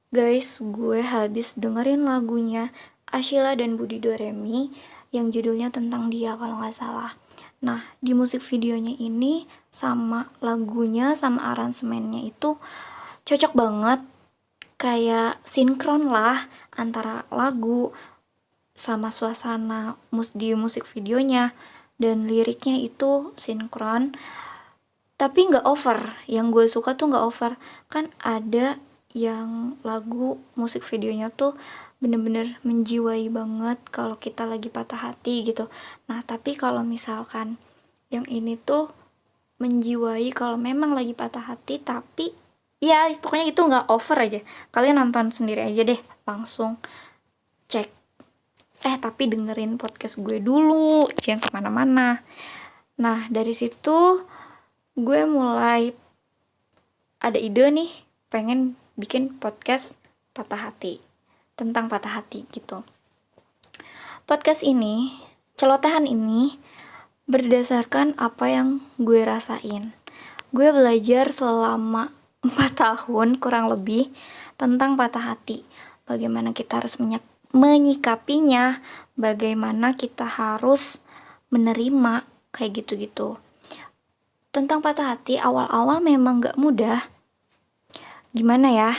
Guys, gue habis dengerin lagunya Ashila dan Budi Doremi yang judulnya Tentang Dia kalau nggak salah. Nah, di musik videonya ini sama lagunya sama aransemennya itu cocok banget, kayak sinkron lah antara lagu sama suasana di musik videonya, dan liriknya itu sinkron tapi nggak over. Yang gue suka tuh nggak over. Kan ada yang lagu musik videonya tuh bener-bener menjiwai banget kalau kita lagi patah hati gitu. Nah tapi kalau misalkan yang ini tuh menjiwai kalau memang lagi patah hati, tapi ya pokoknya itu nggak over aja. Kalian nonton sendiri aja deh, langsung cek. Tapi dengerin podcast gue dulu, jangan kemana-mana. Nah dari situ gue mulai ada ide nih, pengen bikin podcast patah hati, tentang patah hati gitu. Podcast ini, celotehan ini berdasarkan apa yang gue rasain. Gue belajar selama 4 tahun kurang lebih tentang patah hati, bagaimana kita harus menyikapinya, bagaimana kita harus menerima, kayak gitu-gitu. Tentang patah hati, awal-awal memang gak mudah. Gimana ya,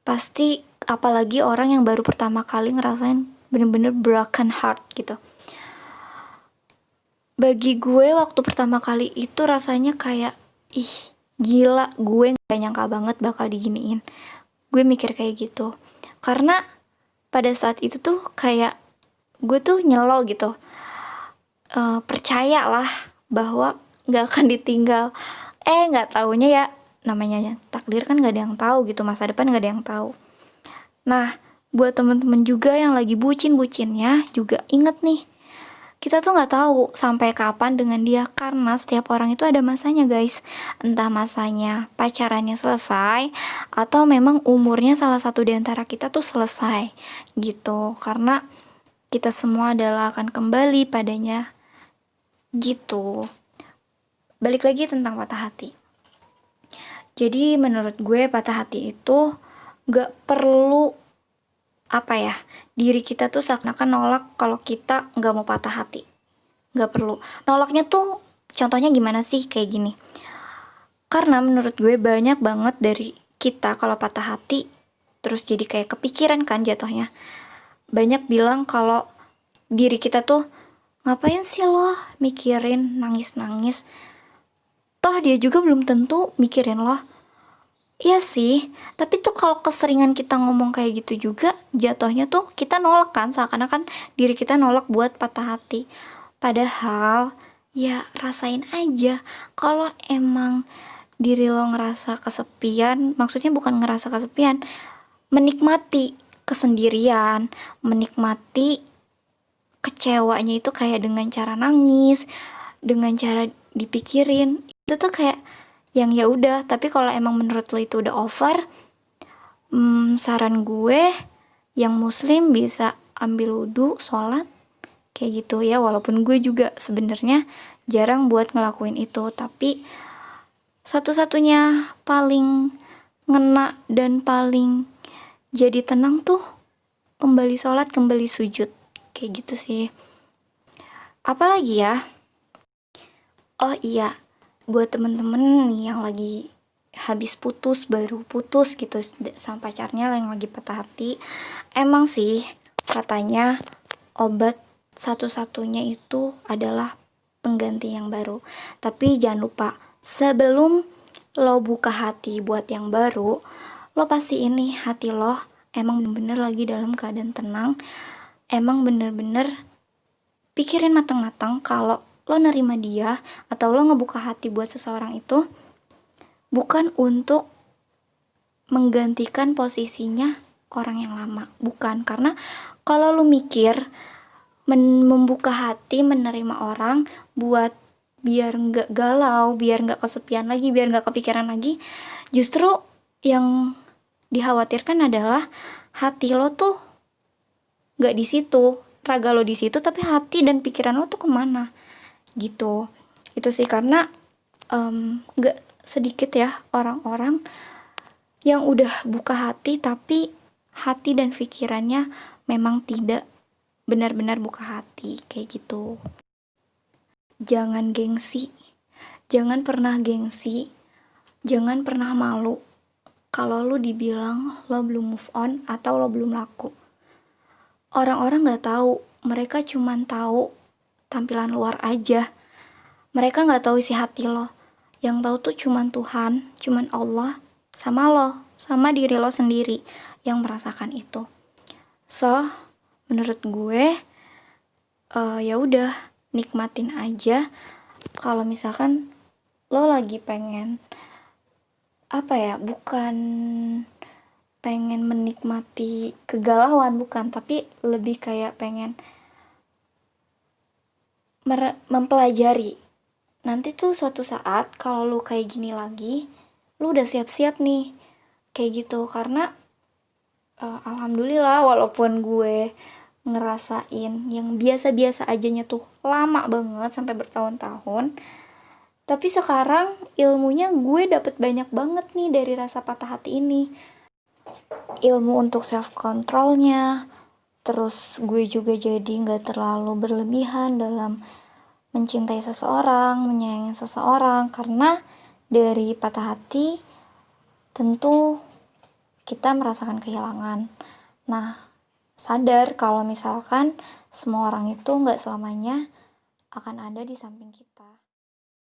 pasti apalagi orang yang baru pertama kali ngerasain bener-bener broken heart gitu. Bagi gue waktu pertama kali itu rasanya kayak, ih gila, gue gak nyangka banget bakal diginiin. Gue mikir kayak gitu, karena pada saat itu tuh kayak gue tuh nyelo gitu. Percayalah bahwa nggak akan ditinggal. Nggak taunya ya, namanya takdir kan nggak ada yang tahu gitu, masa depan nggak ada yang tahu. Nah, buat temen-temen juga yang lagi bucin-bucinnya juga inget nih, kita tuh nggak tahu sampai kapan dengan dia, karena setiap orang itu ada masanya guys. Entah masanya pacarannya selesai atau memang umurnya salah satu di antara kita tuh selesai gitu, karena kita semua adalah akan kembali padanya gitu. Balik lagi tentang patah hati. Jadi menurut gue patah hati itu gak perlu diri kita tuh seakan-akan nolak kalau kita gak mau patah hati. Gak perlu. Nolaknya tuh contohnya gimana sih? Kayak gini. Karena menurut gue banyak banget dari kita kalau patah hati terus jadi kayak kepikiran kan jatuhnya. Banyak bilang kalau diri kita tuh, ngapain sih lo mikirin nangis-nangis, toh dia juga belum tentu mikirin lo. Iya sih, tapi tuh kalau keseringan kita ngomong kayak gitu juga, jatuhnya tuh kita nolak kan, seakan-akan diri kita nolak buat patah hati. Padahal, ya rasain aja. Kalau emang diri lo ngerasa kesepian, maksudnya bukan ngerasa kesepian, menikmati kesendirian, menikmati kecewanya itu kayak dengan cara nangis, dengan cara dipikirin, itu tuh kayak yang ya udah. Tapi kalau emang menurut lo itu udah over, saran gue yang muslim bisa ambil wudhu, sholat kayak gitu ya. Walaupun gue juga sebenarnya jarang buat ngelakuin itu, tapi satu-satunya paling ngena dan paling jadi tenang tuh kembali sholat, kembali sujud, kayak gitu sih. Apalagi ya, oh iya, buat temen-temen nih yang lagi habis putus, baru putus gitu sama pacarnya yang lagi patah hati, emang sih katanya obat satu-satunya itu adalah pengganti yang baru. Tapi jangan lupa, sebelum lo buka hati buat yang baru, lo pasti ini hati lo emang bener-bener lagi dalam keadaan tenang, emang bener-bener pikirin matang-matang kalau lo nerima dia atau lo ngebuka hati buat seseorang itu bukan untuk menggantikan posisinya orang yang lama, bukan. Karena kalau lo mikir membuka hati menerima orang buat biar nggak galau, biar nggak kesepian lagi, biar nggak kepikiran lagi, justru yang dikhawatirkan adalah hati lo tuh nggak di situ, raga lo di situ, tapi hati dan pikiran lo tuh kemana gitu. Itu sih, karena nggak sedikit ya orang-orang yang udah buka hati tapi hati dan pikirannya memang tidak benar-benar buka hati, kayak gitu. Jangan gengsi, jangan pernah gengsi, jangan pernah malu kalau lu dibilang lo belum move on atau lo belum laku. Orang-orang gak tahu, mereka cuman tahu tampilan luar aja. Mereka gak tahu isi hati lo. Yang tahu tuh cuman Tuhan, cuman Allah, sama lo, sama diri lo sendiri yang merasakan itu. So, menurut gue, ya udah nikmatin aja. Kalau misalkan lo lagi pengen bukan pengen menikmati kegalauan, bukan, tapi lebih kayak pengen mempelajari. Nanti tuh suatu saat kalau lu kayak gini lagi, lu udah siap-siap nih kayak gitu. Karena alhamdulillah, walaupun gue ngerasain yang biasa-biasa ajanya tuh lama banget sampai bertahun-tahun, tapi sekarang ilmunya gue dapet banyak banget nih dari rasa patah hati ini. Ilmu untuk self controlnya, terus gue juga jadi gak terlalu berlebihan dalam mencintai seseorang, menyayangi seseorang. Karena dari patah hati tentu kita merasakan kehilangan. Nah, sadar kalau misalkan semua orang itu gak selamanya akan ada di samping kita.